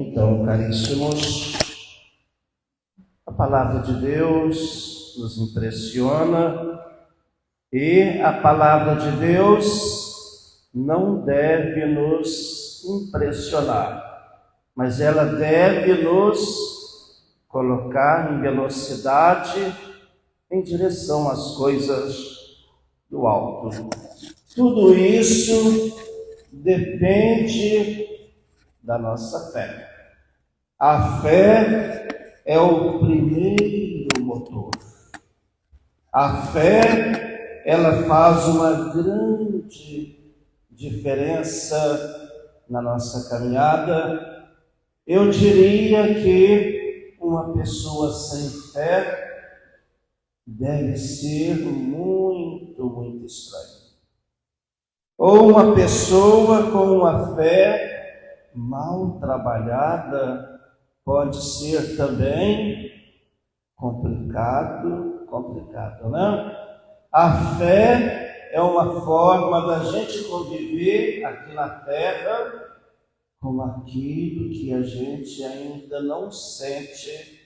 Então, caríssimos, a palavra de Deus nos impressiona e a palavra de Deus não deve nos impressionar, mas ela deve nos colocar em velocidade em direção às coisas do alto. Tudo isso depende da nossa fé. A fé é o primeiro motor. A fé, ela faz uma grande diferença na nossa caminhada. Eu diria que uma pessoa sem fé deve ser muito estranha. Ou uma pessoa com uma fé mal trabalhada pode ser também complicado, né? A fé é uma forma da gente conviver aqui na terra com aquilo que a gente ainda não sente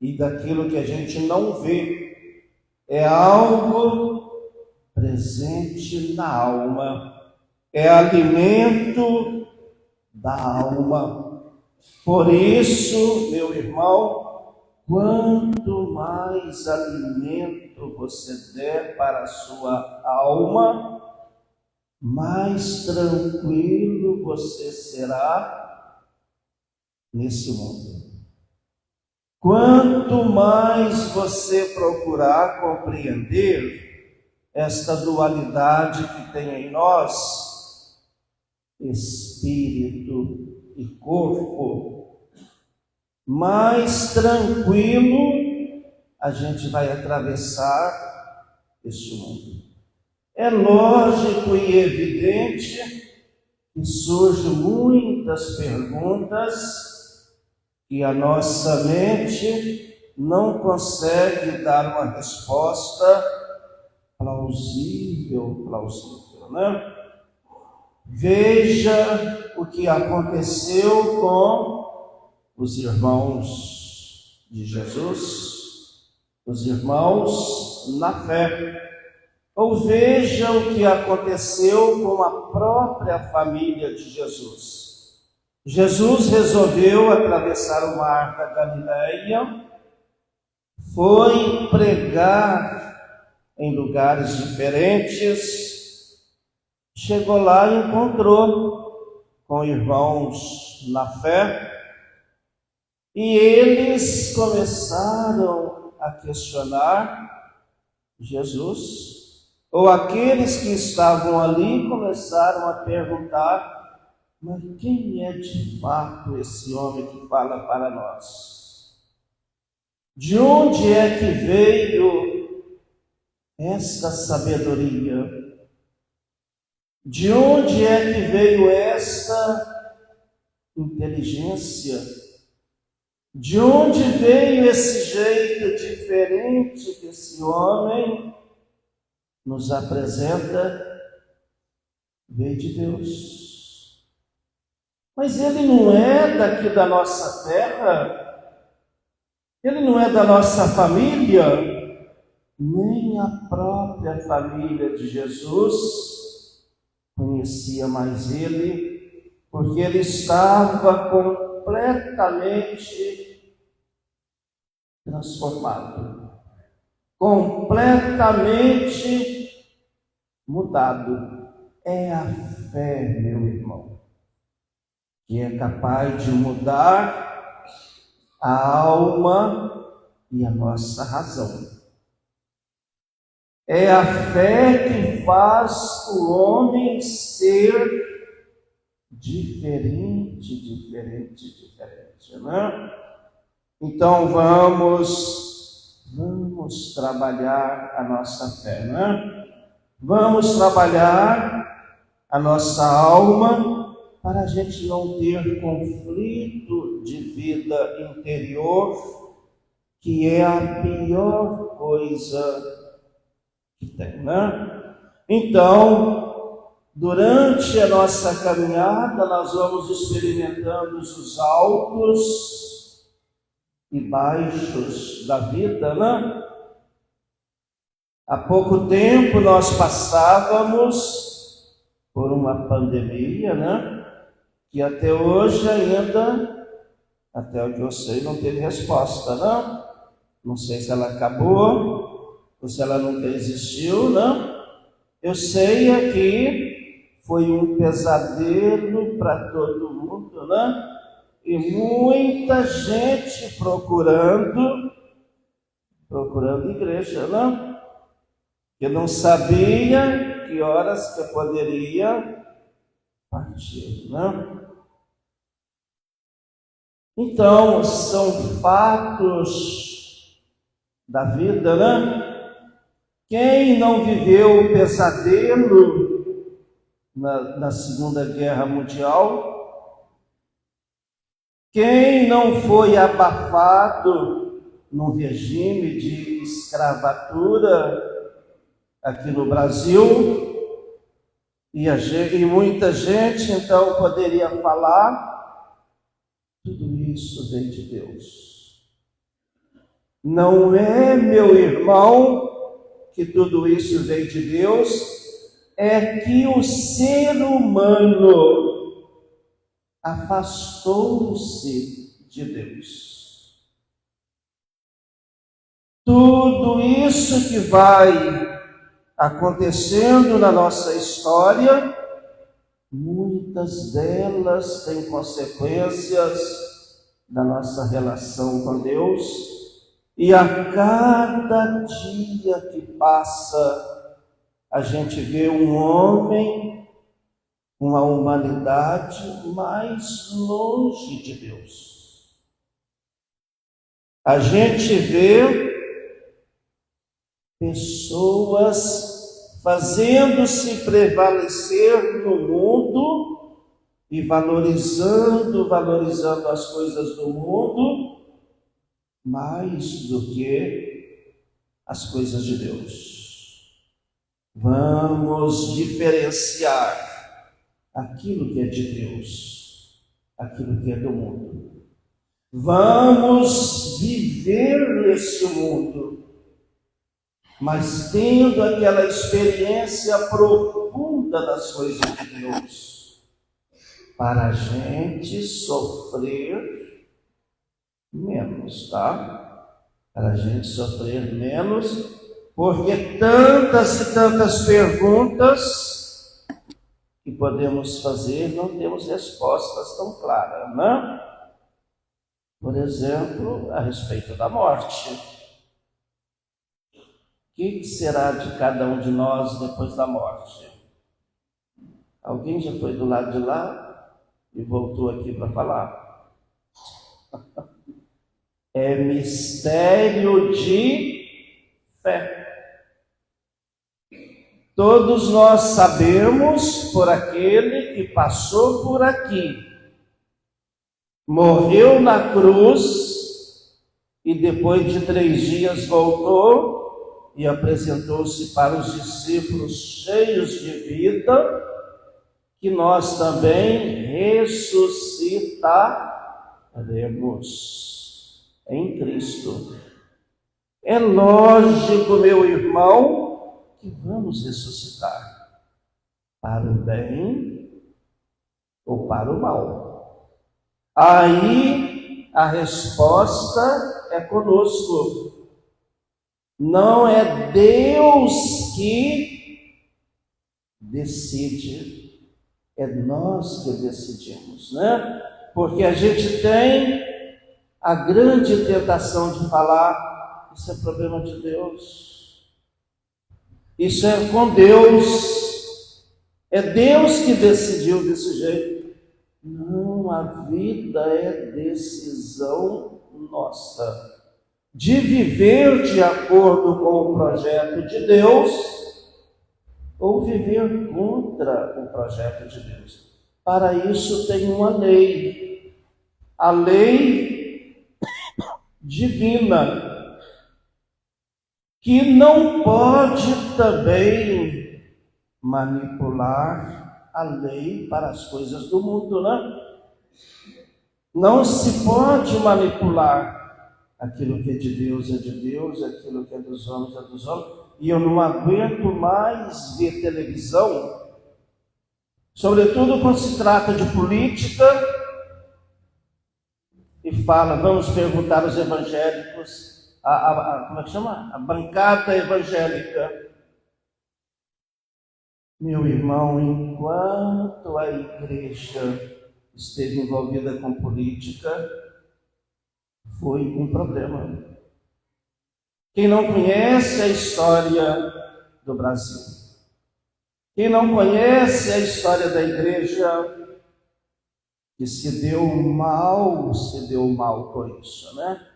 e daquilo que a gente não vê. É algo presente na alma, é alimento da alma. Por isso, meu irmão, quanto mais alimento você der para a sua alma, mais tranquilo você será nesse mundo. Quanto mais você procurar compreender esta dualidade que tem em nós, espírito e corpo, mais tranquilo a gente vai atravessar este mundo. É lógico e evidente que surgem muitas perguntas e a nossa mente não consegue dar uma resposta plausível, né? Veja o que aconteceu com os irmãos de Jesus, os irmãos na fé. Ou veja o que aconteceu com a própria família de Jesus. Jesus resolveu atravessar o mar da Galileia, foi pregar em lugares diferentes. Chegou lá e encontrou com irmãos na fé e eles começaram a questionar Jesus, ou aqueles que estavam ali começaram a perguntar: mas quem é de fato esse homem que fala para nós? De onde é que veio esta sabedoria? De onde é que veio esta inteligência? De onde veio esse jeito diferente que esse homem nos apresenta? Veio de Deus. Mas ele não é daqui da nossa terra, ele não é da nossa família, nem a própria família de Jesus conhecia mais ele, porque ele estava completamente transformado, completamente mudado. É a fé, meu irmão, que é capaz de mudar a alma e a nossa razão. É a fé que faz o homem ser diferente, né? Então vamos trabalhar a nossa fé, né? Vamos trabalhar a nossa alma para a gente não ter conflito de vida interior, que é a pior coisa que tem, né? Então, Durante a nossa caminhada, nós vamos experimentando os altos e baixos da vida, né? Há pouco tempo nós passávamos por uma pandemia, né? Que até hoje ainda, até onde eu sei, não teve resposta, não? Não sei se ela acabou ou se ela nunca existiu, não? Eu sei que foi um pesadelo para todo mundo, né? E muita gente procurando igreja, né? Que não sabia que horas que poderia partir, né? Então, são fatos da vida, né? Quem não viveu o pesadelo na Segunda Guerra Mundial? Quem não foi abafado num regime de escravatura aqui no Brasil? E muita gente, então, poderia falar: tudo isso vem de Deus. Não é, meu irmão, que tudo isso vem de Deus, é que o ser humano afastou-se de Deus. Tudo isso que vai acontecendo na nossa história, muitas delas têm consequências da nossa relação com Deus, e a cada dia que passa, a gente vê um homem, uma humanidade mais longe de Deus. A gente vê pessoas fazendo-se prevalecer no mundo e valorizando as coisas do mundo mais do que as coisas de Deus. Vamos diferenciar aquilo que é de Deus, aquilo que é do mundo. Vamos viver nesse mundo, mas tendo aquela experiência profunda das coisas de Deus, para a gente sofrer menos, tá? Para a gente sofrer menos, porque tantas e tantas perguntas que podemos fazer, não temos respostas tão claras, né? Por exemplo, a respeito da morte. O que será de cada um de nós depois da morte? Alguém já foi do lado de lá e voltou aqui para falar? É mistério de fé. Todos nós sabemos por aquele que passou por aqui, morreu na cruz e depois de 3 dias voltou e apresentou-se para os discípulos cheios de vida, que nós também ressuscitaremos em Cristo. É lógico, meu irmão, que vamos ressuscitar para o bem ou para o mal. Aí a resposta é conosco. Não é Deus que decide, é nós que decidimos, né? Porque a gente tem a grande tentação de falar: isso é problema de Deus, isso é com Deus, é Deus que decidiu desse jeito. Não, a vida é decisão nossa, de viver de acordo com o projeto de Deus ou viver contra o projeto de Deus. Para isso tem uma lei, a lei divina, que não pode também manipular a lei para as coisas do mundo, né? Não se pode manipular aquilo que é de Deus, aquilo que é dos homens, é dos homens. E eu não aguento mais ver televisão, sobretudo quando se trata de política, e fala, vamos perguntar aos evangélicos, como é que chama? A bancada evangélica. Meu irmão, enquanto a igreja esteve envolvida com política, foi um problema. Quem não conhece a história do Brasil, quem não conhece a história da igreja, que se deu mal com isso, né?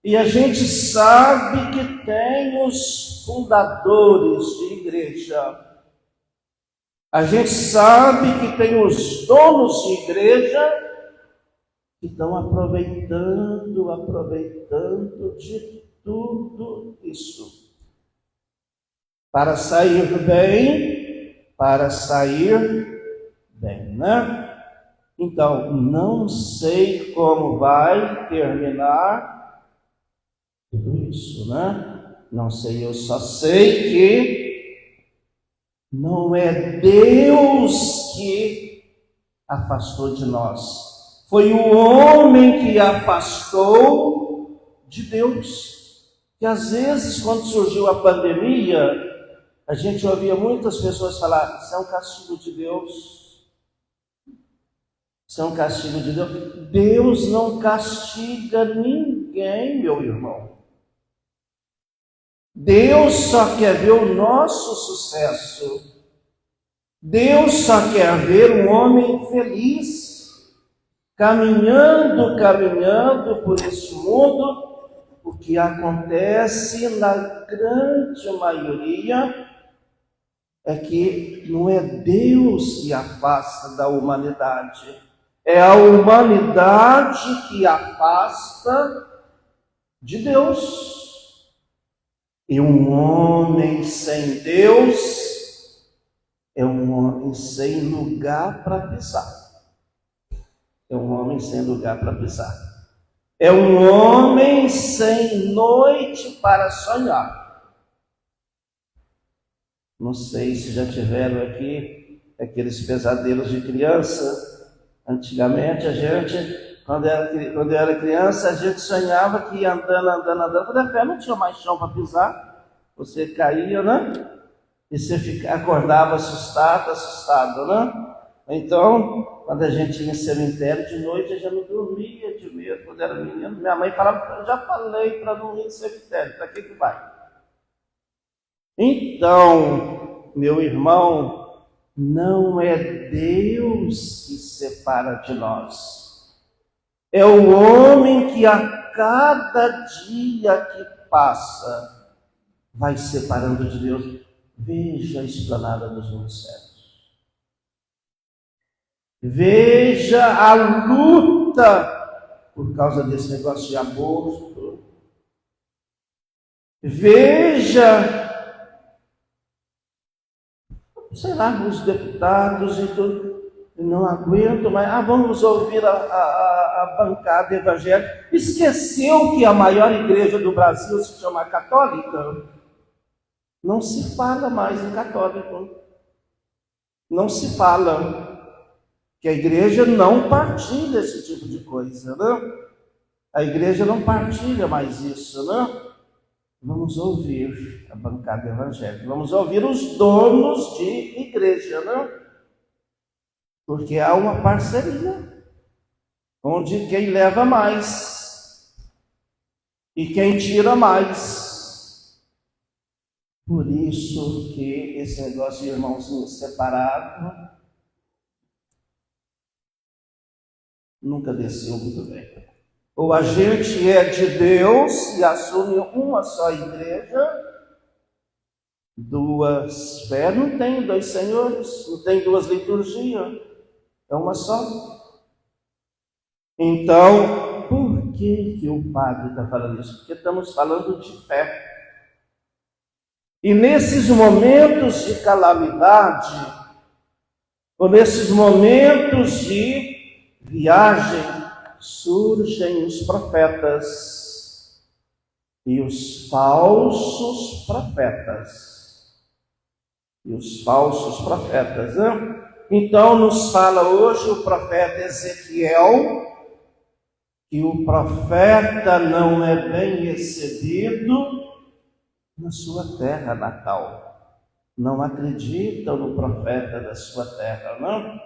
E a gente sabe que tem os fundadores de igreja, a gente sabe que tem os donos de igreja que estão aproveitando de tudo isso para sair bem, né? Então, não sei como vai terminar tudo isso, né? Não sei, eu só sei que não é Deus que afastou de nós. Foi o homem que afastou de Deus. Que às vezes, quando surgiu a pandemia, a gente ouvia muitas pessoas falar, isso é um castigo de Deus. Isso é um castigo de Deus. Deus não castiga ninguém, meu irmão. Deus só quer ver o nosso sucesso. Deus só quer ver um homem feliz, caminhando por esse mundo. O que acontece na grande maioria é que não é Deus que afasta da humanidade. É a humanidade que afasta de Deus. E um homem sem Deus é um homem sem lugar para pisar. É um homem sem lugar para pisar. É um homem sem noite para sonhar. Não sei se já tiveram aqui aqueles pesadelos de criança. Antigamente, a gente, quando eu era criança, a gente sonhava que ia andando. Quando a fé não tinha mais chão para pisar, você caía, né? E você acordava assustado, né? Então, quando a gente ia em cemitério de noite, a gente não dormia de medo. Quando era menino, minha mãe falava, eu já falei para não ir em cemitério, para que vai? Então, meu irmão, não é Deus que separa de nós. É o homem que a cada dia que passa vai separando de Deus. Veja a esplanada dos ministérios. Veja a luta por causa desse negócio de aborto. Veja, sei lá, os deputados e tudo, não aguento mais, vamos ouvir a bancada evangélica. Esqueceu que a maior igreja do Brasil se chama católica? Não se fala mais em católico. Não se fala. Que a igreja não partilha esse tipo de coisa, né? A igreja não partilha mais isso, né? Vamos ouvir a bancada evangélica, vamos ouvir os donos de igreja, né? Porque há uma parceria, onde quem leva mais e quem tira mais. Por isso que esse negócio de irmãozinho separado nunca desceu muito bem. Ou a gente é de Deus e assume uma só igreja, duas fés, não tem dois senhores, não tem duas liturgias, é uma só. Então, por que o padre está falando isso? Porque estamos falando de fé. E nesses momentos de calamidade, ou nesses momentos de viagem, surgem os profetas e os falsos profetas. Né? Então nos fala hoje o profeta Ezequiel, que o profeta não é bem recebido na sua terra natal. Não acreditam no profeta da sua terra, não?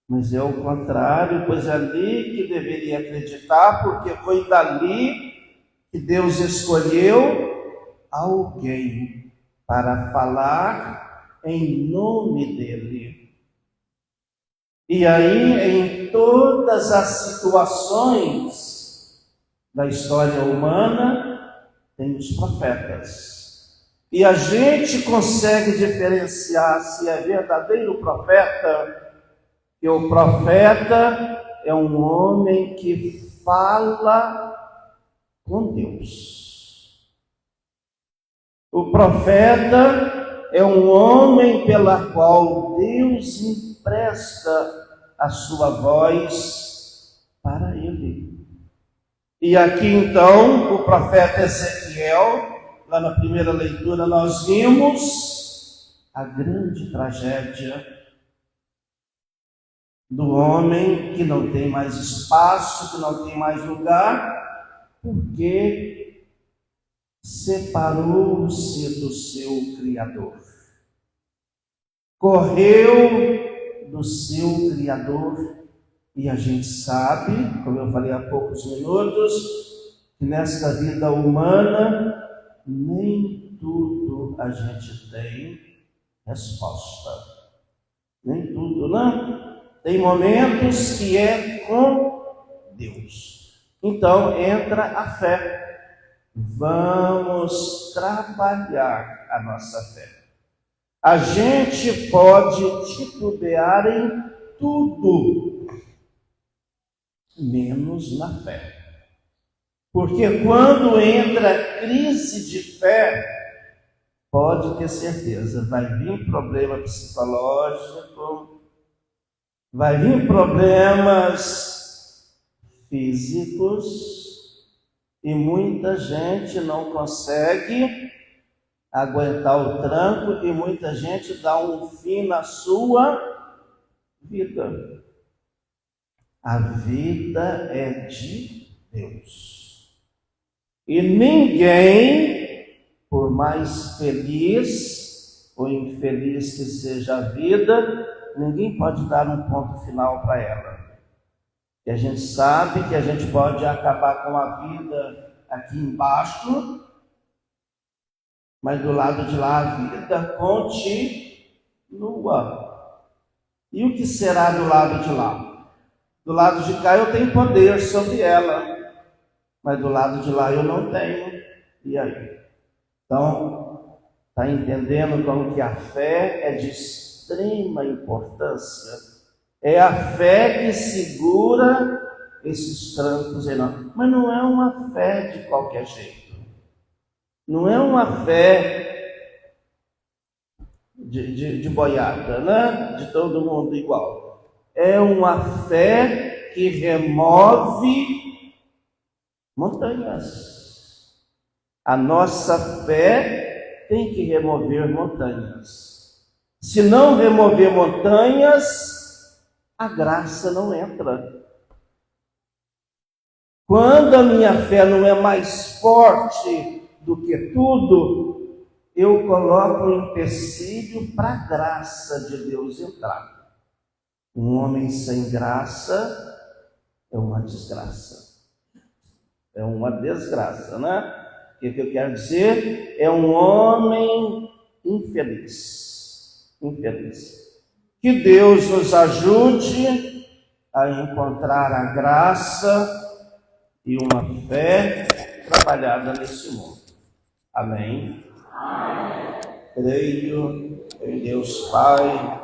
Mas é o contrário, pois é ali que deveria acreditar, porque foi dali que Deus escolheu alguém para falar em nome dele. E aí, em todas as situações da história humana, tem os profetas. E a gente consegue diferenciar se é verdadeiro profeta, que o profeta é um homem que fala com Deus. O profeta é um homem pela qual Deus empresta a sua voz para ele. E aqui então, o profeta Ezequiel, lá na primeira leitura, nós vimos a grande tragédia do homem que não tem mais espaço, que não tem mais lugar, porque separou-se do seu Criador. Correu do seu Criador, e a gente sabe, como eu falei há poucos minutos, que nesta vida humana nem tudo a gente tem resposta. Nem tudo, não? Tem momentos que é com Deus. Então entra a fé. Vamos trabalhar a nossa fé. A gente pode titubear em tudo, menos na fé. Porque quando entra a crise de fé, pode ter certeza, vai vir problema psicológico, vai vir problemas físicos, e muita gente não consegue aguentar o tranco, e muita gente dá um fim na sua vida. A vida é de Deus. E ninguém, por mais feliz ou infeliz que seja a vida, ninguém pode dar um ponto final para ela. E a gente sabe que a gente pode acabar com a vida aqui embaixo, mas do lado de lá a vida continua. E o que será do lado de lá? Do lado de cá eu tenho poder sobre ela, mas do lado de lá eu não tenho. E aí? Então, está entendendo como que a fé é de extrema importância? É a fé que segura esses trancos enormes. Mas não é uma fé de qualquer jeito. Não é uma fé de boiada, né? De todo mundo igual. É uma fé que remove montanhas. A nossa fé tem que remover montanhas. Se não remover montanhas, a graça não entra. Quando a minha fé não é mais forte do que tudo, eu coloco um empecilho para a graça de Deus entrar. Um homem sem graça é uma desgraça. É uma desgraça, né? O que eu quero dizer? É um homem infeliz. Infeliz. Que Deus nos ajude a encontrar a graça e uma fé trabalhada nesse mundo. Amém? Amém. Creio em Deus Pai,